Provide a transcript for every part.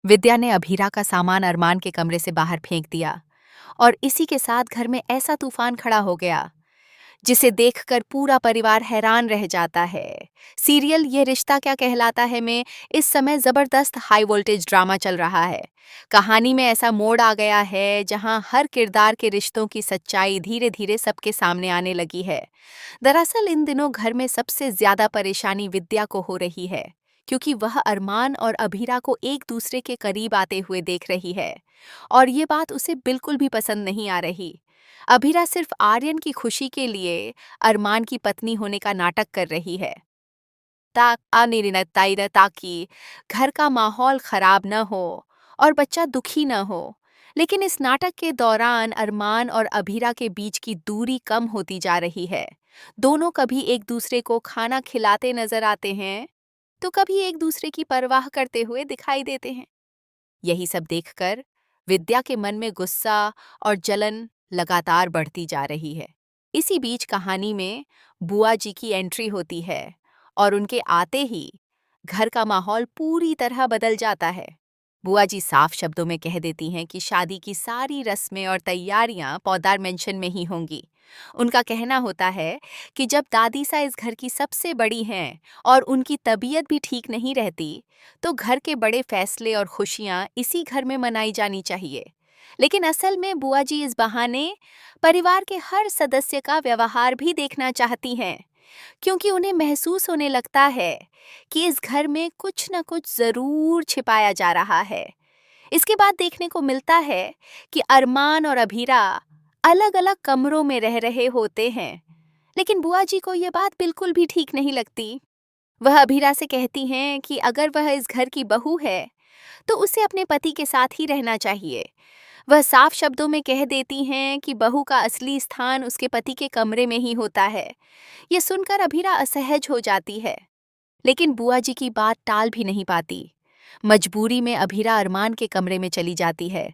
विद्या ने अभीरा का सामान अरमान के कमरे से बाहर फेंक दिया और इसी के साथ घर में ऐसा तूफान खड़ा हो गया जिसे देखकर पूरा परिवार हैरान रह जाता है। सीरियल ये रिश्ता क्या कहलाता है में इस समय जबरदस्त हाई वोल्टेज ड्रामा चल रहा है। कहानी में ऐसा मोड़ आ गया है जहां हर किरदार के रिश्तों की सच्चाई धीरे धीरे सबके सामने आने लगी है। दरअसल इन दिनों घर में सबसे ज्यादा परेशानी विद्या को हो रही है, क्योंकि वह अरमान और अभीरा को एक दूसरे के करीब आते हुए देख रही है और ये बात उसे बिल्कुल भी पसंद नहीं आ रही। अभीरा सिर्फ आर्यन की खुशी के लिए अरमान की पत्नी होने का नाटक कर रही है ताकि घर का माहौल खराब न हो और बच्चा दुखी न हो। लेकिन इस नाटक के दौरान अरमान और अभीरा के बीच की दूरी कम होती जा रही है। दोनों कभी एक दूसरे को खाना खिलाते नजर आते हैं तो कभी एक दूसरे की परवाह करते हुए दिखाई देते हैं। यही सब देखकर विद्या के मन में गुस्सा और जलन लगातार बढ़ती जा रही है। इसी बीच कहानी में बुआ जी की एंट्री होती है और उनके आते ही घर का माहौल पूरी तरह बदल जाता है। बुआ जी साफ शब्दों में कह देती हैं कि शादी की सारी रस्में और तैयारियां पौदार मेंशन में ही होंगी। उनका कहना होता है कि जब दादी सा इस घर की सबसे बड़ी हैं और उनकी तबीयत भी ठीक नहीं रहती, तो घर के बड़े फैसले और खुशियां इसी घर में मनाई जानी चाहिए। लेकिन असल में बुआ जी इस बहाने परिवार के हर सदस्य का व्यवहार भी देखना चाहती हैं, क्योंकि उन्हें महसूस होने लगता है कि इस घर में कुछ न कुछ जरूर छिपाया जा रहा है। इसके बाद देखने को मिलता है कि अरमान और अभीरा अलग अलग कमरों में रह रहे होते हैं, लेकिन बुआ जी को यह बात बिल्कुल भी ठीक नहीं लगती। वह अभीरा से कहती हैं कि अगर वह इस घर की बहू है तो उसे अपने पति के साथ ही रहना चाहिए। वह साफ शब्दों में कह देती हैं कि बहू का असली स्थान उसके पति के कमरे में ही होता है। ये सुनकर अभीरा असहज हो जाती है, लेकिन बुआ जी की बात टाल भी नहीं पाती। मजबूरी में अभीरा अरमान के कमरे में चली जाती है।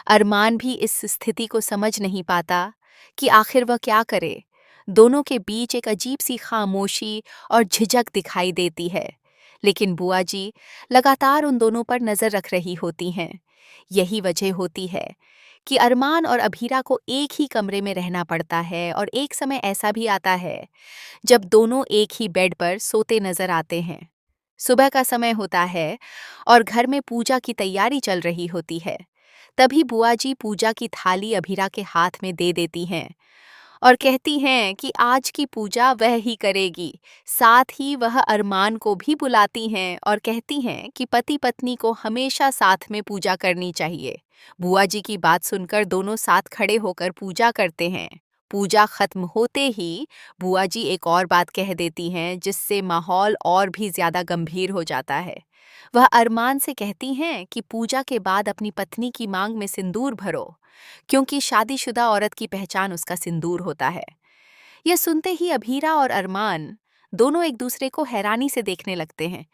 अरमान भी इस स्थिति को समझ नहीं पाता कि आखिर वह क्या करे। दोनों के बीच एक अजीब सी खामोशी और झिझक दिखाई देती है, लेकिन बुआ जी लगातार उन दोनों पर नजर रख रही होती हैं। यही वजह होती है कि अरमान और अभीरा को एक ही कमरे में रहना पड़ता है और एक समय ऐसा भी आता है जब दोनों एक ही बेड पर सोते नजर आते हैं। सुबह का समय होता है और घर में पूजा की तैयारी चल रही होती है। तभी बुआ जी पूजा की थाली अभीरा के हाथ में दे देती हैं और कहती हैं कि आज की पूजा वह ही करेगी। साथ ही वह अरमान को भी बुलाती हैं और कहती हैं कि पति पत्नी को हमेशा साथ में पूजा करनी चाहिए। बुआ जी की बात सुनकर दोनों साथ खड़े होकर पूजा करते हैं। पूजा खत्म होते ही बुआ जी एक और बात कह देती हैं जिससे माहौल और भी ज्यादा गंभीर हो जाता है। वह अरमान से कहती हैं कि पूजा के बाद अपनी पत्नी की मांग में सिंदूर भरो, क्योंकि शादीशुदा औरत की पहचान उसका सिंदूर होता है। यह सुनते ही अभीरा और अरमान दोनों एक दूसरे को हैरानी से देखने लगते हैं,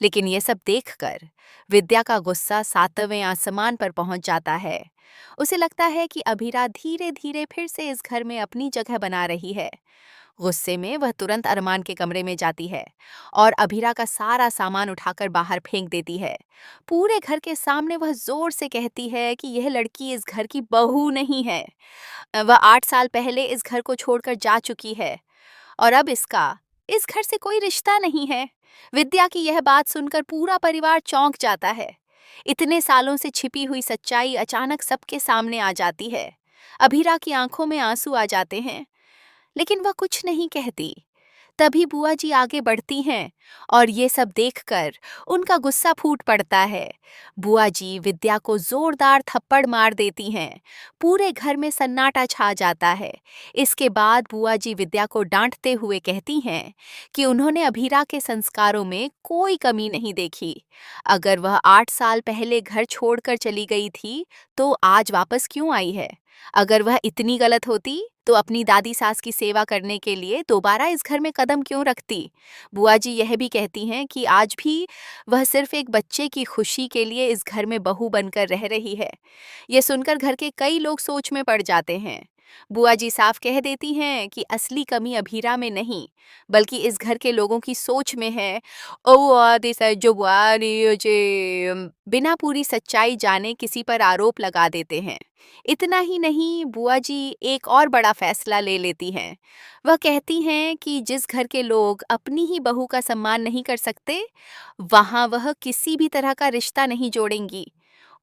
लेकिन यह सब देखकर विद्या का गुस्सा सातवें आसमान पर पहुंच जाता है। उसे लगता है कि अभीरा धीरे धीरे फिर से इस घर में अपनी जगह बना रही है। गुस्से में वह तुरंत अरमान के कमरे में जाती है और अभीरा का सारा सामान उठाकर बाहर फेंक देती है। पूरे घर के सामने वह जोर से कहती है कि यह लड़की इस घर की बहू नहीं है। वह 8 साल पहले इस घर को छोड़कर जा चुकी है और अब इसका इस घर से कोई रिश्ता नहीं है। विद्या की यह बात सुनकर पूरा परिवार चौंक जाता है। इतने सालों से छिपी हुई सच्चाई अचानक सबके सामने आ जाती है। अभीरा की आंखों में आंसू आ जाते हैं, लेकिन वह कुछ नहीं कहती। तभी बुआ जी आगे बढ़ती हैं और ये सब देखकर उनका गुस्सा फूट पड़ता है। बुआ जी विद्या को जोरदार थप्पड़ मार देती हैं। पूरे घर में सन्नाटा छा जाता है। इसके बाद बुआ जी विद्या को डांटते हुए कहती हैं कि उन्होंने अभीरा के संस्कारों में कोई कमी नहीं देखी। अगर वह 8 साल पहले घर छोड़कर चली गई थी तो आज वापस क्यों आई है? अगर वह इतनी गलत होती तो अपनी दादी सास की सेवा करने के लिए दोबारा इस घर में कदम क्यों रखती? बुआ जी यह भी कहती हैं कि आज भी वह सिर्फ एक बच्चे की खुशी के लिए इस घर में बहू बनकर रह रही है। ये सुनकर घर के कई लोग सोच में पड़ जाते हैं। बुआ जी साफ कह देती हैं कि असली कमी अभीरा में नहीं, बल्कि इस घर के लोगों की सोच में है। जो बुआ बिना पूरी सच्चाई जाने किसी पर आरोप लगा देते हैं। इतना ही नहीं, बुआ जी एक और बड़ा फैसला ले लेती हैं। वह कहती हैं कि जिस घर के लोग अपनी ही बहू का सम्मान नहीं कर सकते, वहां वह किसी भी तरह का रिश्ता नहीं जोड़ेंगी।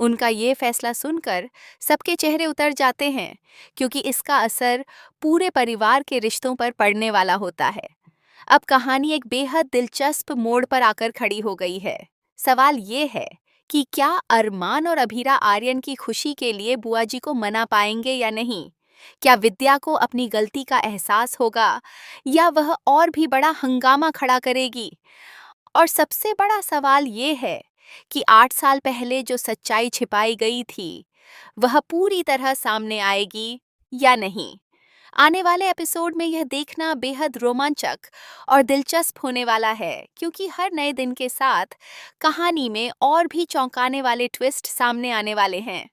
उनका ये फैसला सुनकर सबके चेहरे उतर जाते हैं, क्योंकि इसका असर पूरे परिवार के रिश्तों पर पड़ने वाला होता है। अब कहानी एक बेहद दिलचस्प मोड़ पर आकर खड़ी हो गई है। सवाल ये है कि क्या अरमान और अभीरा आर्यन की खुशी के लिए बुआ जी को मना पाएंगे या नहीं? क्या विद्या को अपनी गलती का एहसास होगा, या वह और भी बड़ा हंगामा खड़ा करेगी? और सबसे बड़ा सवाल ये है कि 8 साल पहले जो सच्चाई छिपाई गई थी, वह पूरी तरह सामने आएगी या नहीं? आने वाले एपिसोड में यह देखना बेहद रोमांचक और दिलचस्प होने वाला है, क्योंकि हर नए दिन के साथ कहानी में और भी चौंकाने वाले ट्विस्ट सामने आने वाले हैं।